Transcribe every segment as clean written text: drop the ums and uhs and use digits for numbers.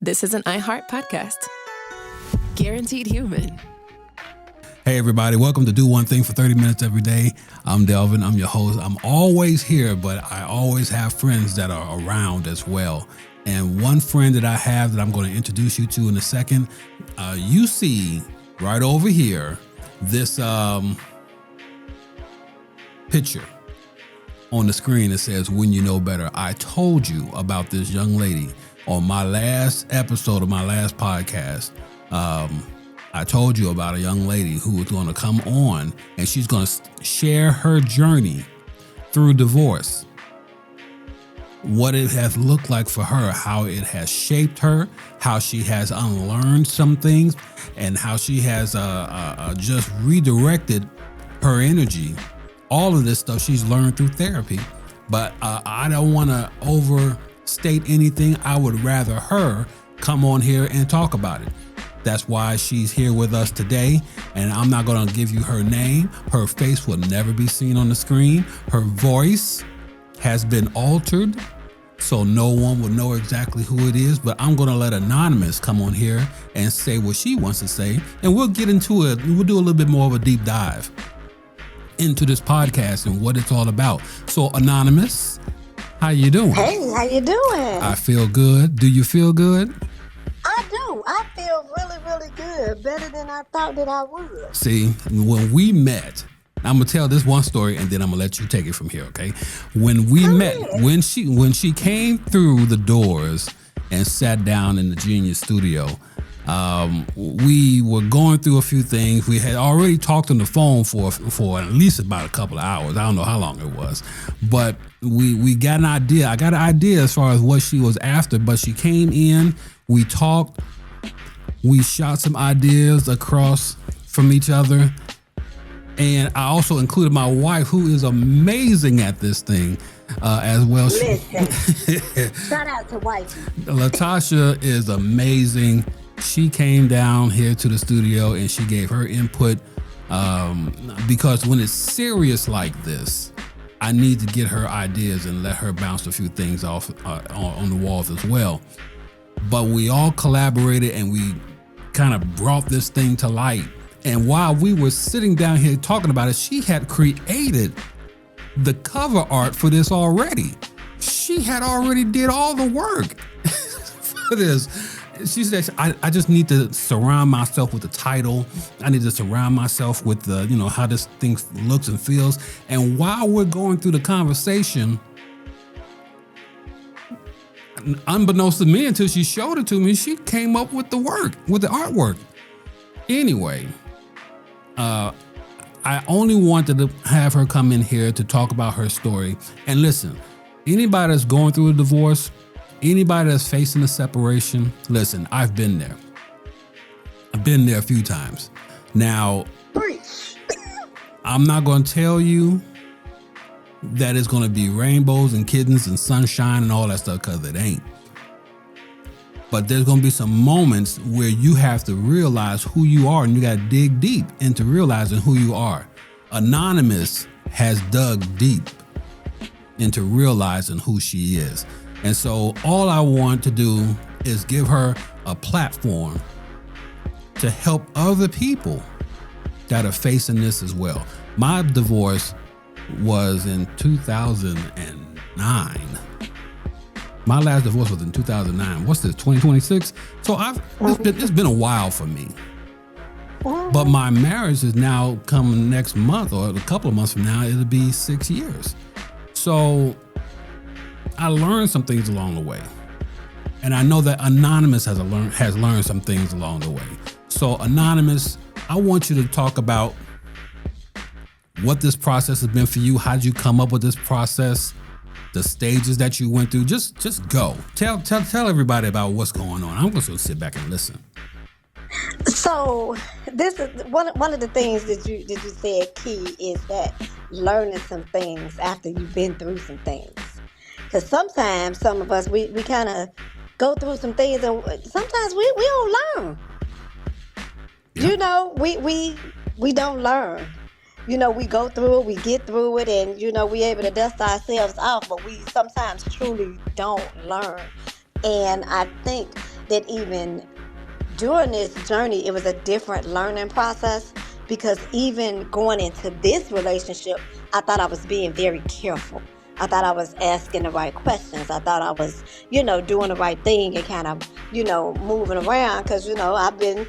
This is an iHeart podcast. Guaranteed human. Hey everybody, welcome to Do One Thing for 30 minutes every day. I'm Delvin, I'm your host. I'm always here, but I always have friends that are around as well. And one friend that I have that I'm going to introduce you to in a second, you see right over here, this picture on the screen that says, "When You Know Better." I told you about this young lady on my last episode of my last podcast. I told you about a young lady who was going to come on and she's going to share her journey through divorce. What it has looked like for her, how it has shaped her, how she has unlearned some things, and how she has just redirected her energy. All of this stuff she's learned through therapy. But I don't want to overstate anything. I would rather her come on here and talk about it. That's why she's here with us today, and I'm not going to give you her name. Her face will never be seen on the screen. Her voice has been altered, so no one will know exactly who it is, but I'm going to let Anonymous come on here and say what she wants to say, and we'll get into it. We'll do a little bit more of a deep dive into this podcast and what it's all about. So Anonymous, how you doing? Hey, how you doing? I feel good. Do you feel good? I do. I feel really, really good. Better than I thought that I would. See, when we met, I'm gonna tell this one story and then I'm gonna let you take it from here, okay? When we met, when she came through the doors and sat down in the Genius studio, we were going through a few things. We had already talked on the phone for at least about a couple of hours. I don't know how long it was, but we got an idea. I got an idea as far as what she was after, but she came in, we talked, we shot some ideas across from each other. And I also included my wife, who is amazing at this thing as well. Listen, shout out to wifey. Latasha is amazing. She came down here to the studio and she gave her input because when it's serious like this, I need to get her ideas and let her bounce a few things off on the walls as well. But we all collaborated and we kind of brought this thing to light. And while we were sitting down here talking about it, she had created the cover art for this already. She had already did all the work for this. She said, I just need to surround myself with the title. I need to surround myself with the, how this thing looks and feels. And while we're going through the conversation, unbeknownst to me, until she showed it to me, she came up with the work, with the artwork. Anyway, I only wanted to have her come in here to talk about her story. And listen, anybody that's going through a divorce, anybody that's facing a separation, listen, I've been there. I've been there a few times. Now, I'm not going to tell you that it's going to be rainbows and kittens and sunshine and all that stuff, because it ain't. But there's going to be some moments where you have to realize who you are, and you got to dig deep into realizing who you are. Anonymous has dug deep into realizing who she is. And so all I want to do is give her a platform to help other people that are facing this as well. My divorce was in 2009. My last divorce was in 2009. What's this, 2026? So it's been a while for me. But my marriage is now coming next month, or a couple of months from now, it'll be 6 years. So I learned some things along the way. And I know that Anonymous has learned some things along the way. So Anonymous, I want you to talk about what this process has been for you. How did you come up with this process? The stages that you went through. Just go. Tell everybody about what's going on. I'm just gonna sit back and listen. So this is one of the things that you said key is that learning some things after you've been through some things. Because sometimes some of us we kind of go through some things and sometimes we don't learn. Yeah. We don't learn. We go through it, we get through it, and, we able to dust ourselves off, but we sometimes truly don't learn. And I think that even during this journey, it was a different learning process, because even going into this relationship, I thought I was being very careful. I thought I was asking the right questions. I thought I was, doing the right thing and kind of, moving around, because, I've been,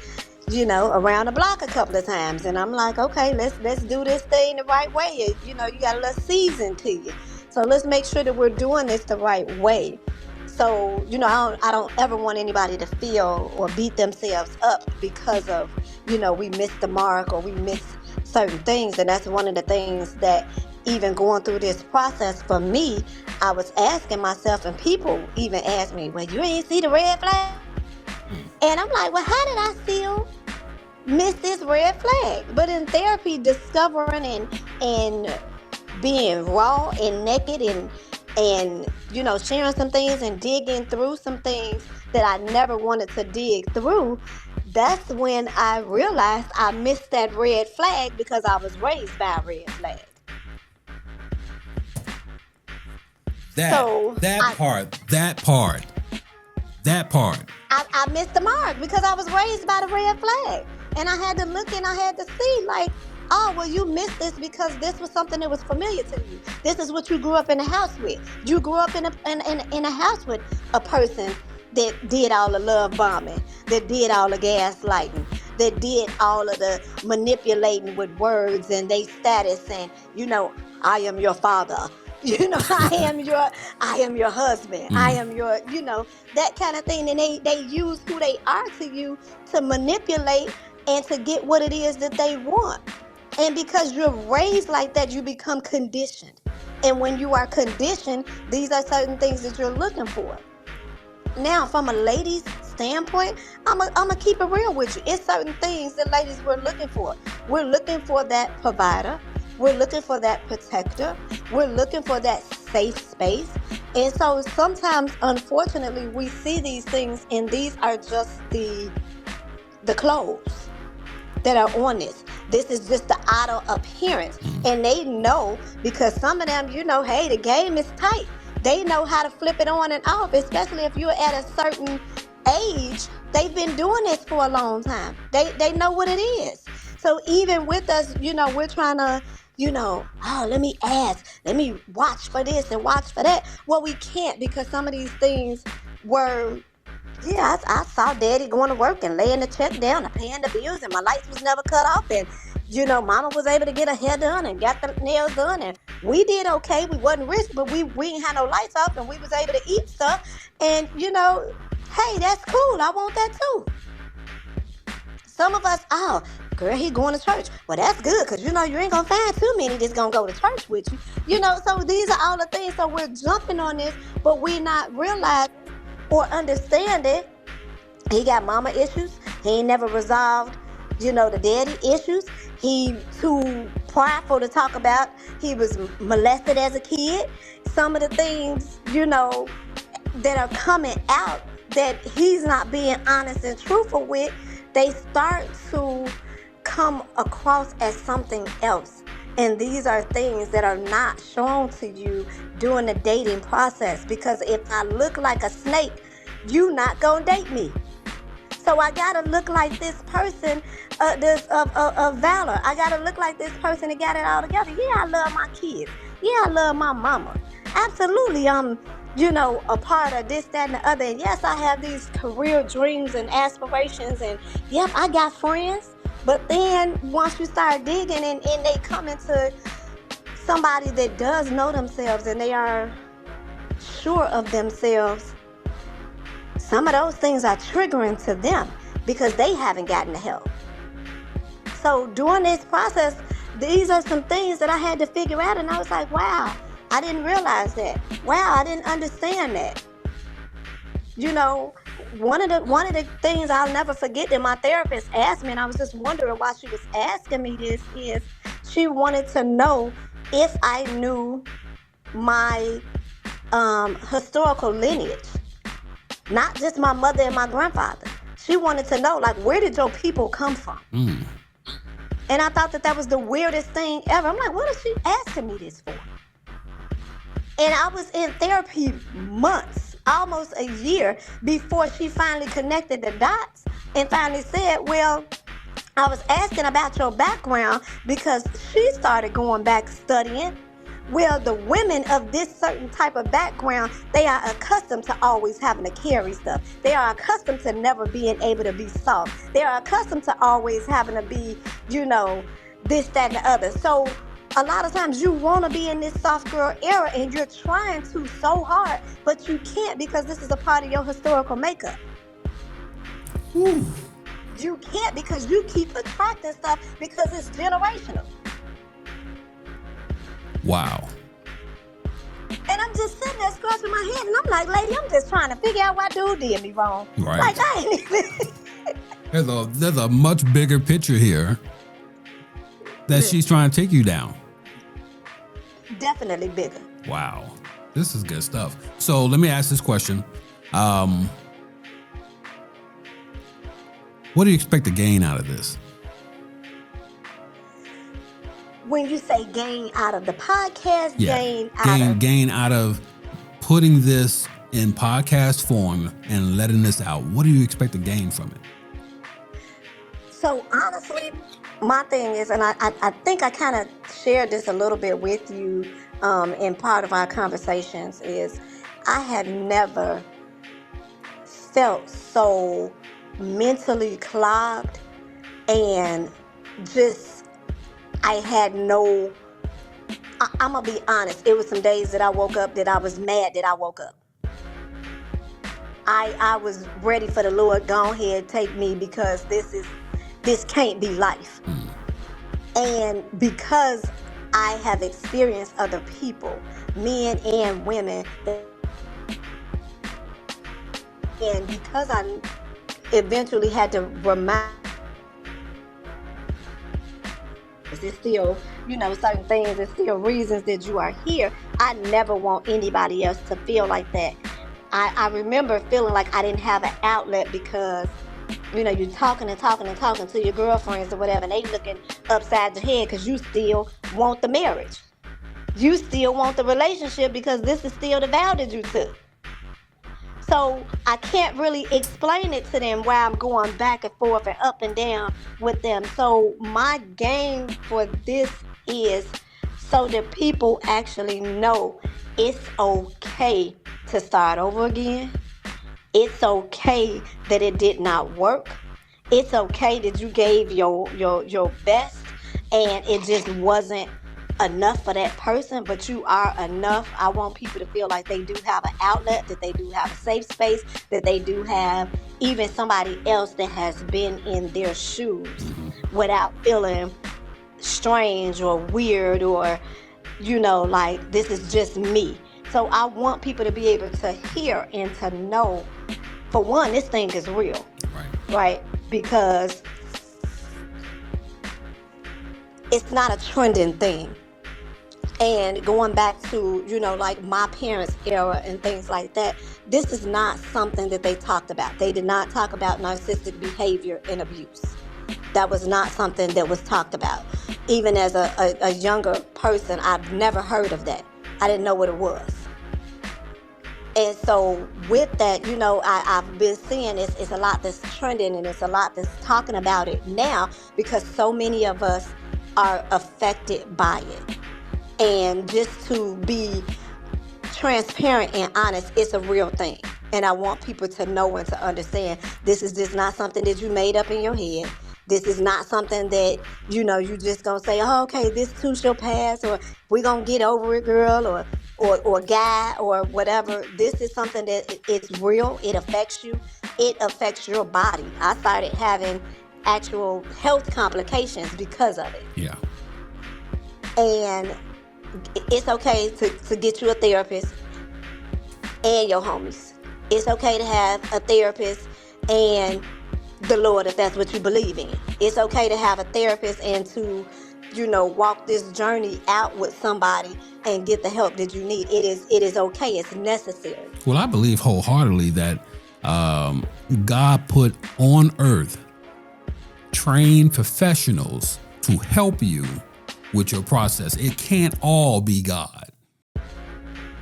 around the block a couple of times, and I'm like, okay, let's do this thing the right way. You got a little season to you. So let's make sure that we're doing this the right way. So, I don't ever want anybody to feel or beat themselves up because of, we missed the mark or we missed certain things. And that's one of the things that even going through this process for me, I was asking myself, and people even ask me, well, you ain't see the red flag? And I'm like, well, how did I still miss this red flag? But in therapy, discovering and being raw and naked and sharing some things and digging through some things that I never wanted to dig through, that's when I realized I missed that red flag because I was raised by a red flag. That part. I missed the mark because I was raised by the red flag. And I had to look and I had to see, like, oh, well, you missed this because this was something that was familiar to you. This is what you grew up in the house with. You grew up in a house with a person that did all the love bombing, that did all the gaslighting, that did all of the manipulating with words and they status and, I am your father. I am your husband. I am your, that kind of thing. And they use who they are to you to manipulate and to get what it is that they want. And because you're raised like that, you become conditioned. And when you are conditioned, these are certain things that you're looking for. Now, from a lady's standpoint, I'm gonna keep it real with you. It's certain things that ladies we're looking for. We're looking for that provider. We're looking for that protector. We're looking for that safe space. And so sometimes, unfortunately, we see these things and these are just the clothes that are on this. This is just the outer appearance. And they know, because some of them, hey, the game is tight. They know how to flip it on and off, especially if you're at a certain age. They've been doing this for a long time. They know what it is. So even with us, we're trying to, let me ask, let me watch for this and watch for that. Well, we can't, because some of these things were, I saw daddy going to work and laying the check down and paying the bills, and my lights was never cut off, and mama was able to get her hair done and got the nails done, and we did okay. We wasn't rich, but we ain't had no lights off, and we was able to eat stuff. And hey, that's cool. I want that too. Some of us, oh, girl, he going to church. Well, that's good, because you ain't gonna find too many that's gonna go to church with you. So these are all the things. So we're jumping on this, but we not realize or understand it. He got mama issues. He ain't never resolved, the daddy issues. He too prideful to talk about. He was molested as a kid. Some of the things, that are coming out that he's not being honest and truthful with, they start to come across as something else. And these are things that are not shown to you during the dating process. Because if I look like a snake, you not gonna date me. So I gotta look like this person, of valor. I gotta look like this person that got it all together. Yeah, I love my kids. Yeah, I love my mama. Absolutely, I'm, a part of this, that, and the other. And yes, I have these career dreams and aspirations. And yep, I got friends. But then once you start digging and they come into somebody that does know themselves and they are sure of themselves, some of those things are triggering to them because they haven't gotten the help. So during this process, these are some things that I had to figure out, and I was like, wow, I didn't realize that. Wow, I didn't understand that. One of the things I'll never forget that my therapist asked me, and I was just wondering why she was asking me this, is she wanted to know if I knew my historical lineage. Not just my mother and my grandfather. She wanted to know, like, where did your people come from? And I thought that was the weirdest thing ever. I'm like, what is she asking me this for? And I was in therapy months almost a year before she finally connected the dots and finally said, well, I was asking about your background because she started going back studying. Well, the women of this certain type of background, they are accustomed to always having to carry stuff. They are accustomed to never being able to be soft. They are accustomed to always having to be, this, that, and the other. So a lot of times you want to be in this soft girl era and you're trying to so hard, but you can't because this is a part of your historical makeup. Ooh. You can't because you keep attracting stuff because it's generational. Wow. And I'm just sitting there scratching my head and I'm like, lady, I'm just trying to figure out why dude did me wrong. Right. Like, I ain't even... There's a much bigger picture here that she's trying to take you down. Definitely bigger. Wow. This is good stuff. So let me ask this question. What do you expect to gain out of this? When you say gain out of the podcast, gain out of putting this in podcast form and letting this out. What do you expect to gain from it? So honestly, my thing is, and I think I kind of shared this a little bit with you in part of our conversations, is I had never felt so mentally clogged and just I'm gonna be honest, it was some days that I woke up that I was mad that I woke up. I was ready for the Lord, go ahead, take me, because this can't be life. And because I have experienced other people, men and women, and because I eventually had to remind, it's still, certain things, there's still reasons that you are here. I never want anybody else to feel like that. I remember feeling like I didn't have an outlet because, you're talking to your girlfriends or whatever, and they looking upside your head because you still want the marriage. You still want the relationship because this is still the vow that you took. So I can't really explain it to them why I'm going back and forth and up and down with them. So my game for this is so that people actually know it's okay to start over again. It's okay that it did not work. It's okay that you gave your best and it just wasn't enough for that person, but you are enough. I want people to feel like they do have an outlet, that they do have a safe space, that they do have even somebody else that has been in their shoes without feeling strange or weird or, like this is just me. So I want people to be able to hear and to know, for one, this thing is real, right? Because it's not a trending thing. And going back to, like my parents' era and things like that, this is not something that they talked about. They did not talk about narcissistic behavior and abuse. That was not something that was talked about. Even as a younger person, I've never heard of that. I didn't know what it was. And so with that, I've been seeing it's a lot that's trending and it's a lot that's talking about it now because so many of us are affected by it. And just to be transparent and honest, it's a real thing. And I want people to know and to understand this is just not something that you made up in your head. This is not something that, you just gonna say, oh, okay, this too shall pass, or we gonna get over it, girl, or guy, or whatever. This is something that it's real. It affects you. It affects your body. I started having actual health complications because of it. Yeah. And it's okay to get you a therapist and your homies. It's okay to have a therapist and the Lord if that's what you believe in. It's okay to have a therapist and to, walk this journey out with somebody and get the help that you need. It is okay. It's necessary. Well, I believe wholeheartedly that God put on earth trained professionals to help you with your process. It can't all be God.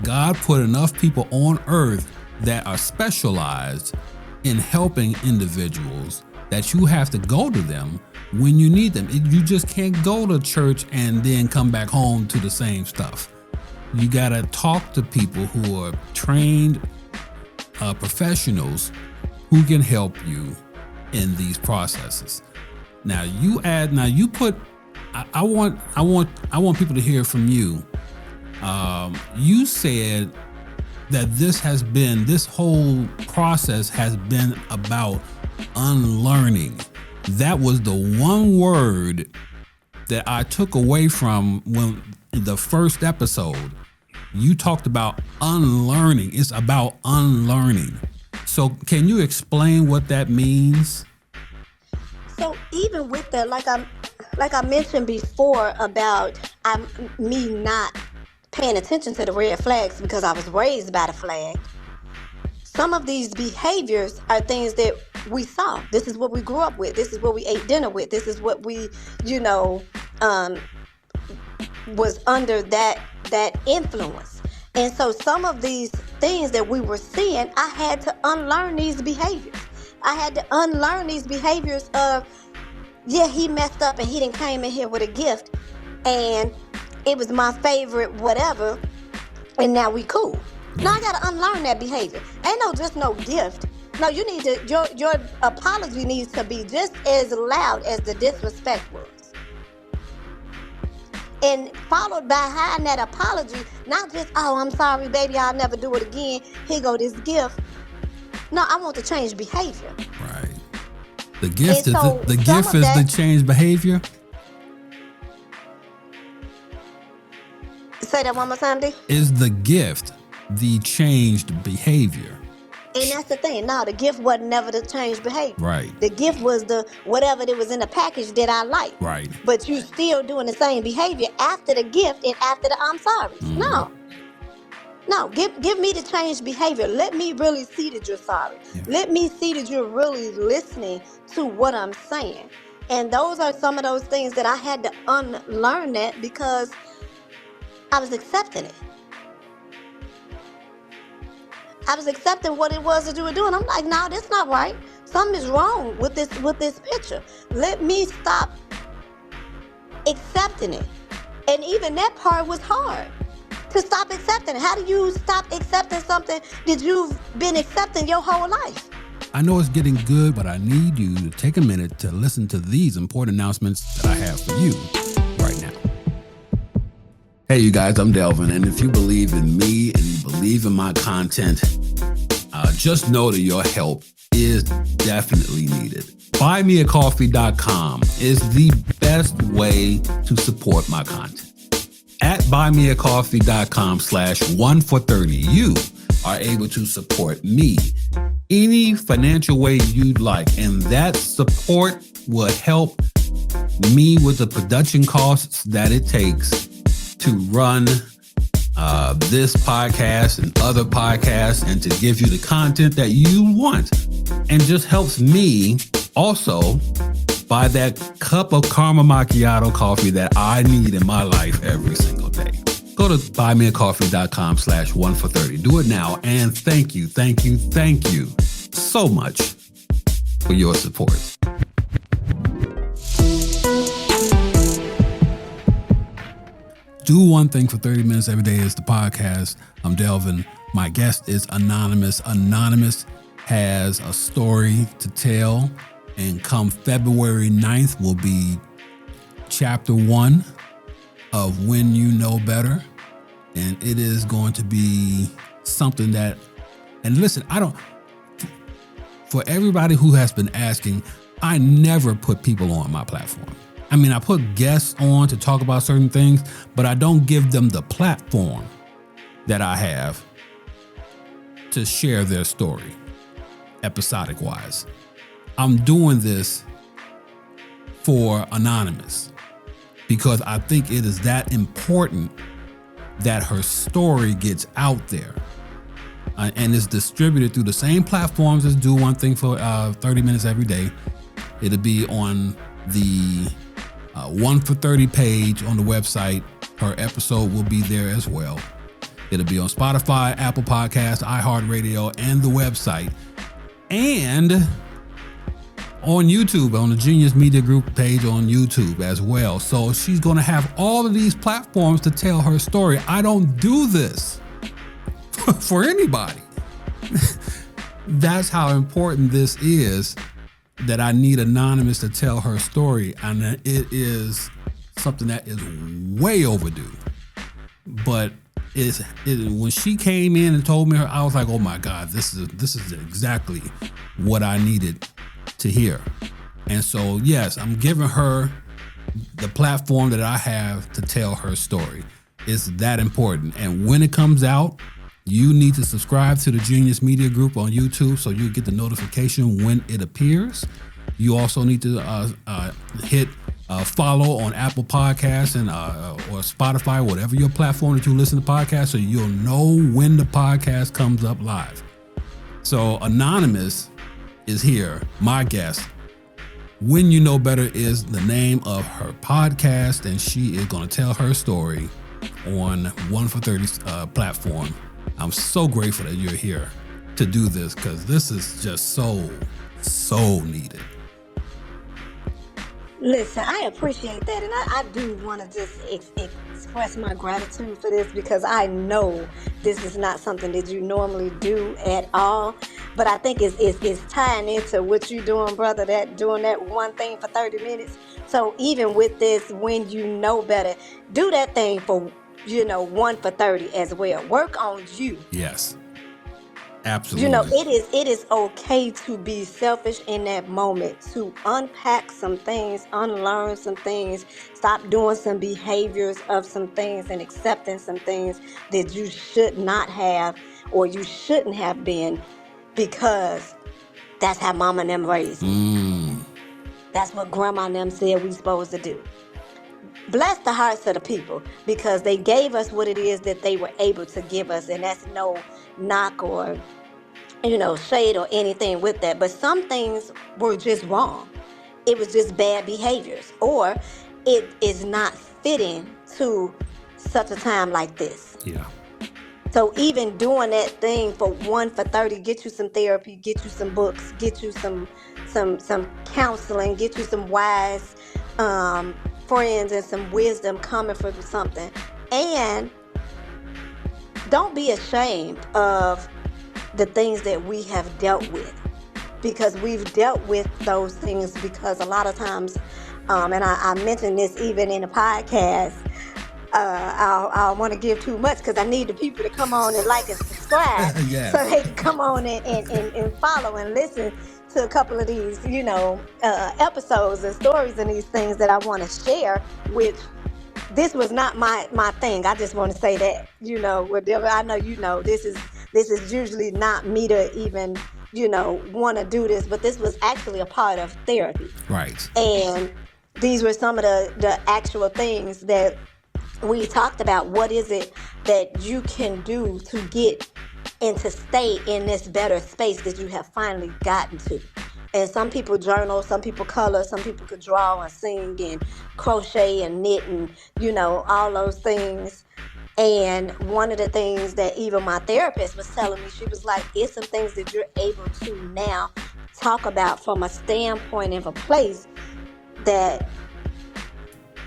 God put enough people on earth that are specialized in helping individuals that you have to go to them when you need them. You just can't go to church and then come back home to the same stuff. You gotta talk to people who are trained professionals who can help you in these processes. Now you put. I want people to hear from you. You said that this whole process has been about unlearning. That was the one word that I took away from when the first episode. You talked about unlearning. It's about unlearning. So can you explain what that means? So even with the, like I mentioned before about me not paying attention to the red flags because I was raised by the flag. Some of these behaviors are things that we saw. This is what we grew up with. This is what we ate dinner with. This is what we, was under that influence. And so some of these things that we were seeing, I had to unlearn these behaviors. I had to unlearn these behaviors of, yeah, he messed up and he didn't came in here with a gift and it was my favorite whatever and now we cool. Now I gotta unlearn that behavior. Ain't just no gift. No, you need to, your apology needs to be just as loud as the disrespect was. And followed by behind that apology, not just, oh, I'm sorry, baby, I'll never do it again. Here go this gift. No, I want to change behavior. Right. The gift is so the gift is the change behavior. Say that one more time, D. Is the gift the changed behavior? And that's the thing. No, the gift wasn't never the change behavior. Right. The gift was the whatever that was in the package that I liked. Right. But you still doing the same behavior after the gift and after the I'm sorry. Mm-hmm. No, give me the change behavior. Let me really see that you're sorry. Yeah. Let me see that you're really listening to what I'm saying. And those are some of those things that I had to unlearn that because I was accepting it. I was accepting what it was that you were doing. I'm like, no, that's not right. Something is wrong with this picture. Let me stop accepting it. And even that part was hard. To stop accepting it. How do you stop accepting something that you've been accepting your whole life? I know it's getting good, but I need you to take a minute to listen to these important announcements that I have for you right now. Hey, you guys, I'm Delvin, and if you believe in me and you believe in my content, just know that your help is definitely needed. BuyMeACoffee.com is the best way to support my content. At BuyMeACoffee.com/1for30, you are able to support me any financial way you'd like, and that support will help me with the production costs that it takes to run this podcast and other podcasts and to give you the content that you want, and just helps me also buy that cup of caramel macchiato coffee that I need in my life every single day. Go to buymeacoffee.com/1for30. Do it now, and thank you so much for your support. Do One Thing for 30 Minutes Every Day is the podcast. I'm Delvin. My guest is Anonymous. Anonymous has a story to tell, and come February 9th will be chapter 1 of When You Know Better. And it is going to be something that, and listen, for everybody who has been asking, I never put people on my platform. I mean, I put guests on to talk about certain things, but I don't give them the platform that I have to share their story, episodic wise. I'm doing this for Anonymous because I think it is that important that her story gets out there and is distributed through the same platforms as Do One Thing for 30 Minutes Every Day. It'll be on the 1 for 30 page on the website. Her episode will be there as well. It'll be on Spotify, Apple Podcasts, iHeartRadio, and the website. And on YouTube, on the Genius Media Group page on YouTube as well. So she's going to have all of these platforms to tell her story. I don't do this for anybody. That's how important this is, that I need Anonymous to tell her story. And it is something that is way overdue. But when she came in and told me her, I was like, oh my God, this is exactly what I needed to hear. And so, yes, I'm giving her the platform that I have to tell her story. It's that important. And when it comes out, you need to subscribe to the Genius Media Group on YouTube so you get the notification when it appears. You also need to hit follow on Apple Podcasts and or Spotify, whatever your platform that you listen to podcasts, so you'll know when the podcast comes up live. So Anonymous is here, my guest. When You Know Better is the name of her podcast, and she is going to tell her story on 1 for 30 platform. I'm so grateful that you're here to do this, because this is just so needed. Listen, I appreciate that, and I do want to just express my gratitude for this, because I know this is not something that you normally do at all. But I think it's tying into what you're doing, brother, that doing that one thing for 30 minutes. So even with this, When You Know Better, do that thing for 1 for 30 as well. Work on you. Yes. Absolutely. It is okay to be selfish in that moment, to unpack some things, unlearn some things, stop doing some behaviors of some things, and accepting some things that you should not have or you shouldn't have been, because that's how mama and them raised me. That's what grandma and them said we supposed to do. Bless the hearts of the people, because they gave us what it is that they were able to give us, and that's no knock or shade or anything with that. But some things were just wrong. It was just bad behaviors, or it is not fitting to such a time like this. Yeah. So even doing that thing for 1 for 30, get you some therapy, get you some books, get you some counseling, get you some wise friends and some wisdom coming from something. And don't be ashamed of the things that we have dealt with, because we've dealt with those things, because a lot of times, and I mentioned this even in the podcast, I don't want to give too much, because I need the people to come on and like and subscribe. Yes. So they can come on and follow and listen to a couple of these, episodes and stories and these things that I want to share, which this was not my thing. I just want to say that, whatever. I know this is usually not me to even, want to do this, but this was actually a part of therapy. Right. And these were some of the actual things that we talked about. What is it that you can do to get and to stay in this better space that you have finally gotten to? And some people journal, some people color, some people could draw and sing and crochet and knit and, all those things. And one of the things that even my therapist was telling me, she was like, it's some things that you're able to now talk about from a standpoint of a place that,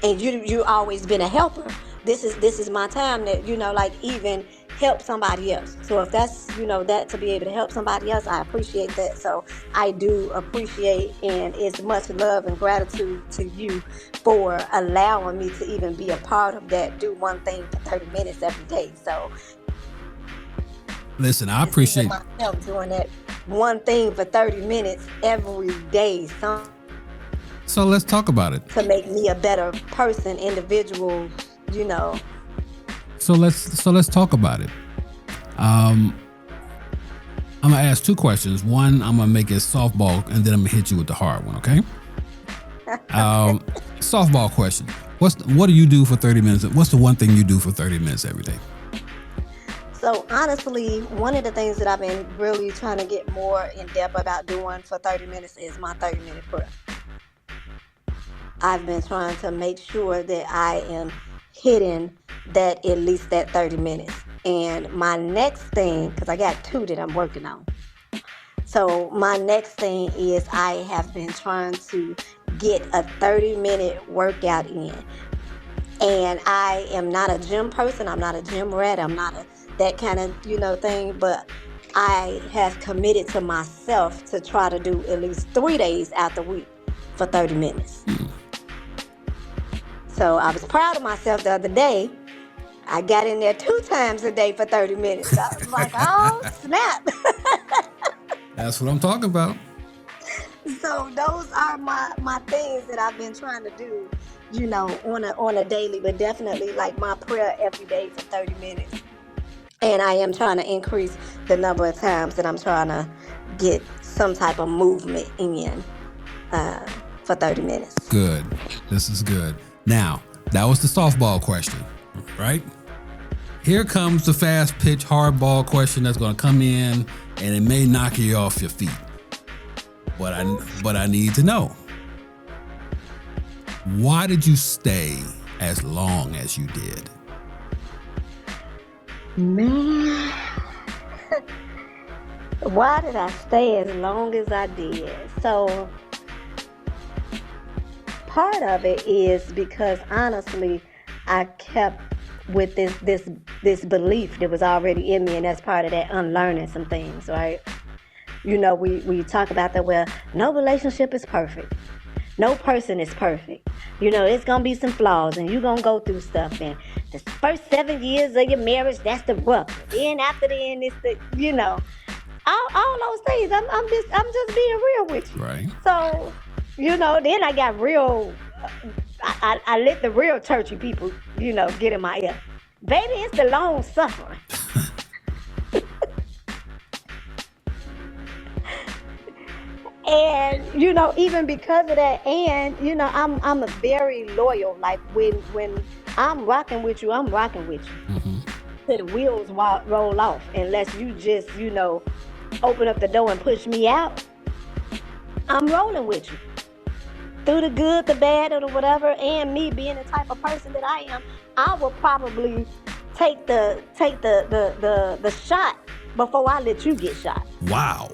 and you always been a helper. This is my time that, even help somebody else. So if that's, that to be able to help somebody else, I appreciate that. So I do appreciate, and it's much love and gratitude to you for allowing me to even be a part of that, do one thing for 30 minutes every day. So listen, I appreciate myself doing that one thing for 30 minutes every day. So let's talk about it. To make me a better person, individual, So let's talk about it. I'm gonna ask two questions. One, I'm gonna make it softball, and then I'm gonna hit you with the hard one. Okay? Softball question. What do you do for 30 minutes? What's the one thing you do for 30 minutes every day? So honestly, one of the things that I've been really trying to get more in depth about doing for 30 minutes is my 30-minute prayer. I've been trying to make sure that I am hitting that at least that 30 minutes. And my next thing, because I got 2 that I'm working on. So my next thing is I have been trying to get a 30-minute workout in. And I am not a gym person. I'm not a gym rat. I'm not that kind of, thing. But I have committed to myself to try to do at least 3 days out the week for 30 minutes. So I was proud of myself the other day. I got in there 2 times a day for 30 minutes. I was like, oh, snap. That's what I'm talking about. So those are my things that I've been trying to do, on a daily, but definitely like my prayer every day for 30 minutes. And I am trying to increase the number of times that I'm trying to get some type of movement in for 30 minutes. Good. This is good. Now, that was the softball question, right? Here comes the fast pitch hardball question that's going to come in, and it may knock you off your feet. But I need to know, why did you stay as long as you did? Man, why did I stay as long as I did? So part of it is because honestly, I kept with this belief that was already in me, and that's part of that unlearning some things, right? We talk about that, well, no relationship is perfect. No person is perfect. It's going to be some flaws, and you're going to go through stuff. And the first 7 years of your marriage, that's the rough. Then after then, it's the, all those things. I'm just being real with you. Right. So, then I got real, I let the real churchy people, get in my ear. Baby, it's the long suffering. And, even because of that, and, I'm a very loyal. Like when I'm rocking with you, I'm rocking with you. Mm-hmm. Till the wheels roll off, unless you just, open up the door and push me out. I'm rolling with you. Through the good, the bad, or the whatever, and me being the type of person that I am, I will probably take the shot before I let you get shot. Wow.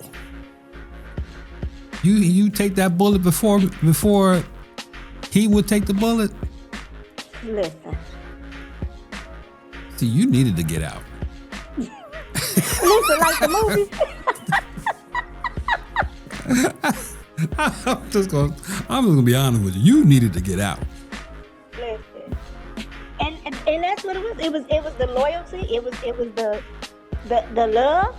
You take that bullet before he would take the bullet? Listen. See, you needed to get out. Listen, like the movie. I'm just gonna be honest with you. You needed to get out. Listen. And that's what it was. It was the loyalty. It was the love.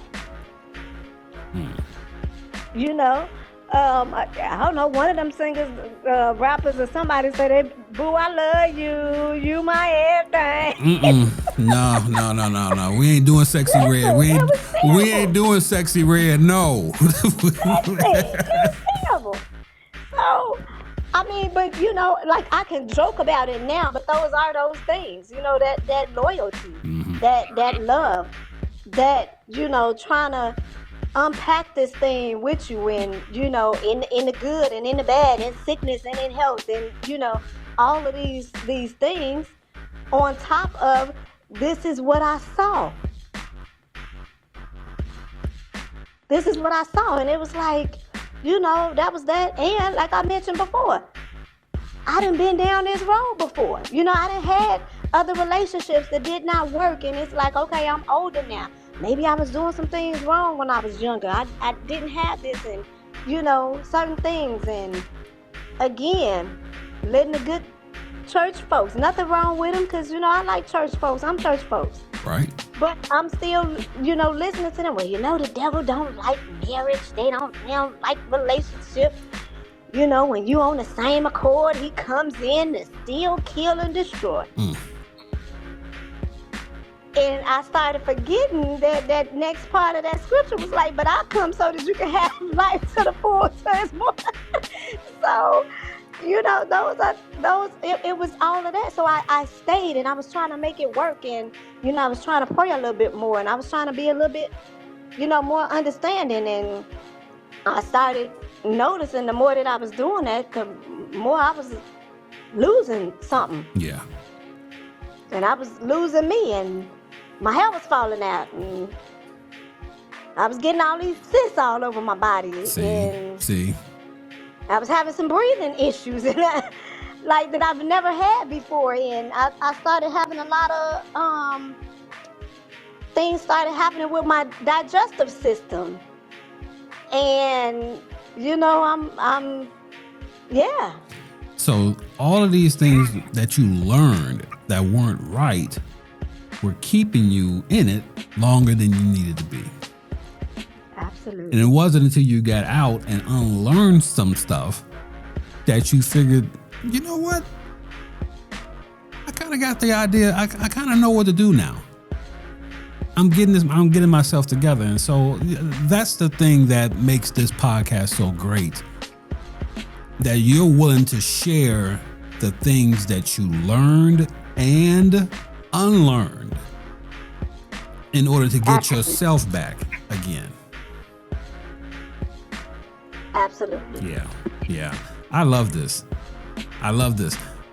I don't know, one of them singers, rappers or somebody said, boo, I love you. You my everything. No. We ain't doing Sexy Red. We ain't doing Sexy Red, no. It's terrible. So, but like I can joke about it now, but those are those things, that loyalty, mm-hmm. that love, that, trying to unpack this thing with you, and in the good and in the bad, in sickness and in health, and all of these things, on top of this is what I saw. This is what I saw, and it was like, that was that. And like I mentioned before, I done been down this road before. I done had other relationships that did not work, and it's like, okay, I'm older now. Maybe I was doing some things wrong when I was younger. I didn't have this, and, certain things. And again, letting the good church folks, nothing wrong with them, because, I like church folks. I'm church folks. Right. But I'm still, listening to them. Well, the devil don't like marriage. They don't like relationships. When you on the same accord, he comes in to steal, kill, and destroy. And I started forgetting that next part of that scripture was like, but I come so that you can have life to the full times more. So, it was all of that. So I stayed, and I was trying to make it work, and, I was trying to pray a little bit more, and I was trying to be a little bit, more understanding. And I started noticing the more that I was doing that, the more I was losing something. Yeah. And I was losing me, and my hair was falling out, and I was getting all these cysts all over my body. See. I was having some breathing issues and like that I've never had before, and I started having a lot of things started happening with my digestive system, and I'm yeah. So all of these things that you learned that weren't right were keeping you in it longer than you needed to be. Absolutely. And it wasn't until you got out and unlearned some stuff that you figured, you know what? I kind of got the idea. I kind of know what to do now. I'm getting myself together. And so that's the thing that makes this podcast so great. That you're willing to share the things that you learned and unlearned in order to get yourself back again. Absolutely. Yeah. I love this.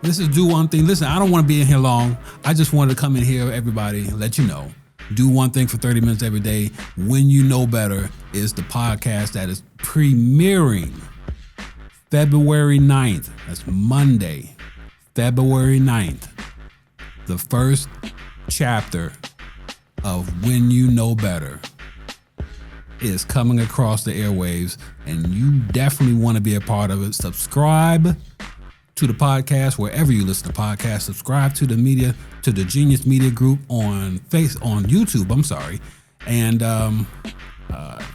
This is Do One Thing. Listen, I don't want to be in here long. I just wanted to come in here, everybody, let you know. Do One Thing for 30 minutes every day. When You Know Better is the podcast that is premiering February 9th. That's Monday, February 9th. The first chapter of When You Know Better is coming across the airwaves, and you definitely want to be a part of it. Subscribe to the podcast wherever you listen to podcasts. Subscribe to the Genius Media Group on YouTube. And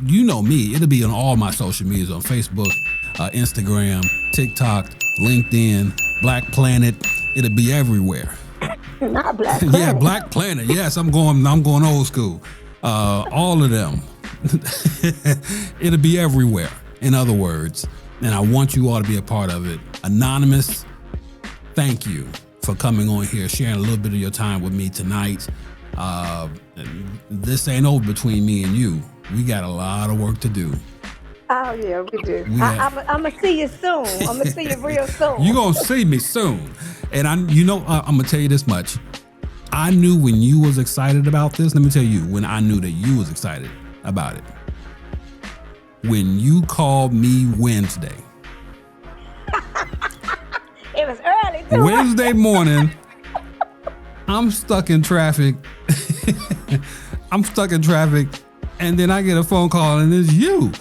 you know me, it'll be on all my social medias on Facebook, Instagram, TikTok, LinkedIn, Black Planet. It'll be everywhere. Not Black Planet. Yeah, Black Planet. Yes, I'm going old school. All of them. It'll be everywhere, in other words, and I want you all to be a part of it. Anonymous, thank you for coming on here, sharing a little bit of your time with me tonight. This ain't over between me and you. We got a lot of work to do. Oh yeah, we do. I'm gonna see you soon. I'm gonna see you real soon. You're gonna see me soon, and I'm gonna tell you this much. I knew when you was excited about this. Let me tell you when I knew that you was excited about it. When you called me Wednesday. It was early too. Wednesday morning, I'm stuck in traffic. And then I get a phone call and it's you.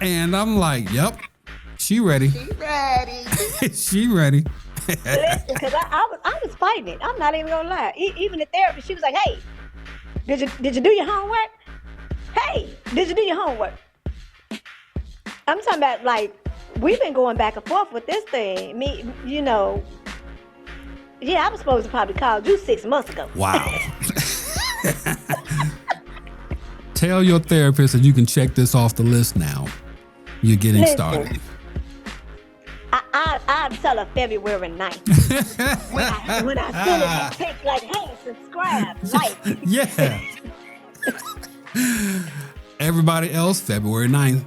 And I'm like, yep, she ready. She ready. Listen, because I was fighting it. I'm not even gonna lie. Even the therapist, she was like, hey, did you do your homework? Hey, did you do your homework? I'm talking about, like, we've been going back and forth with this thing. I was supposed to probably call you 6 months ago. Wow. Tell your therapist that you can check this off the list now. You're getting started. I'll tell her February 9th. when I send it, take like, hey, subscribe, like. Yeah. Everybody else, February 9th.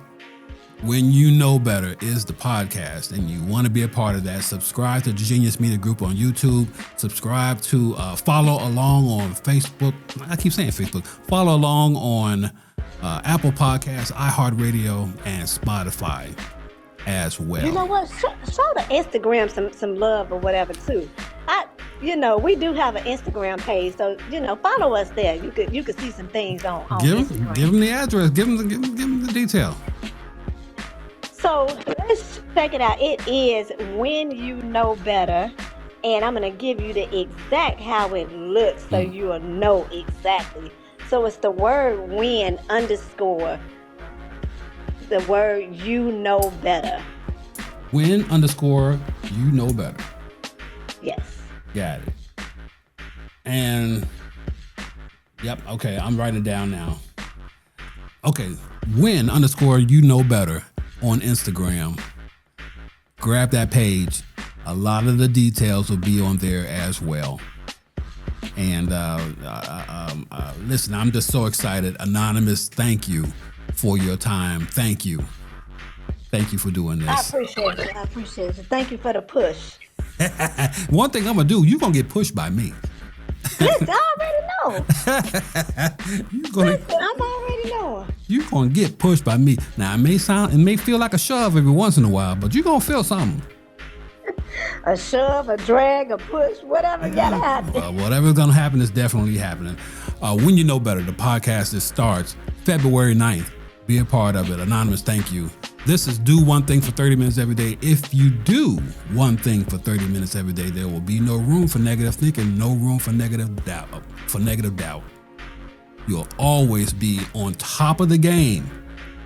When You Know Better is the podcast, and you want to be a part of that. Subscribe to the Genius Media Group on YouTube. Subscribe to follow along on Facebook. I keep saying Facebook. Follow along on Apple Podcasts, iHeartRadio, and Spotify as well. You know what? Show the Instagram some love or whatever too. We do have an Instagram page, so follow us there. You could see some things on Instagram. Give them the address. Give them the detail. So let's check it out. It is When You Know Better, and I'm gonna give you the exact how it looks so you'll know exactly. So it's the word when _ the word you know better. When _ you know better. Yes. Got it. And yep, okay, I'm writing it down now. Okay, when _ you know better on Instagram. Grab that page. A lot of the details will be on there as well. And listen, I'm just so excited. Anonymous, thank you for your time. Thank you. Thank you for doing this. I appreciate it. Thank you for the push. One thing I'm going to do, you're going to get pushed by me. Listen, I already know. Listen, I'm already knowing. You're gonna get pushed by me. Now it may feel like a shove every once in a while, but you're gonna feel something. A shove, a drag, a push, whatever gotta happen. Whatever's gonna happen is definitely happening. When You Know Better, the podcast that starts February 9th. Be a part of it. Anonymous, thank you. This is Do One Thing for 30 minutes every day. If you do one thing for 30 minutes every day, there will be no room for negative thinking, no room for negative doubt. You'll always be on top of the game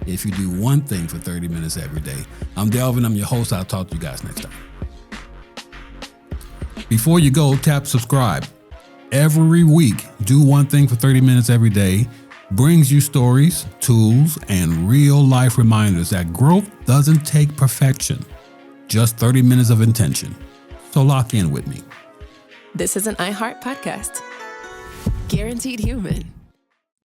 if you do one thing for 30 minutes every day. I'm Delvin. I'm your host. I'll talk to you guys next time. Before you go, tap subscribe. Every week, Do One Thing for 30 minutes every day brings you stories, tools, and real-life reminders that growth doesn't take perfection, just 30 minutes of intention. So lock in with me. This is an iHeart podcast. Guaranteed Human.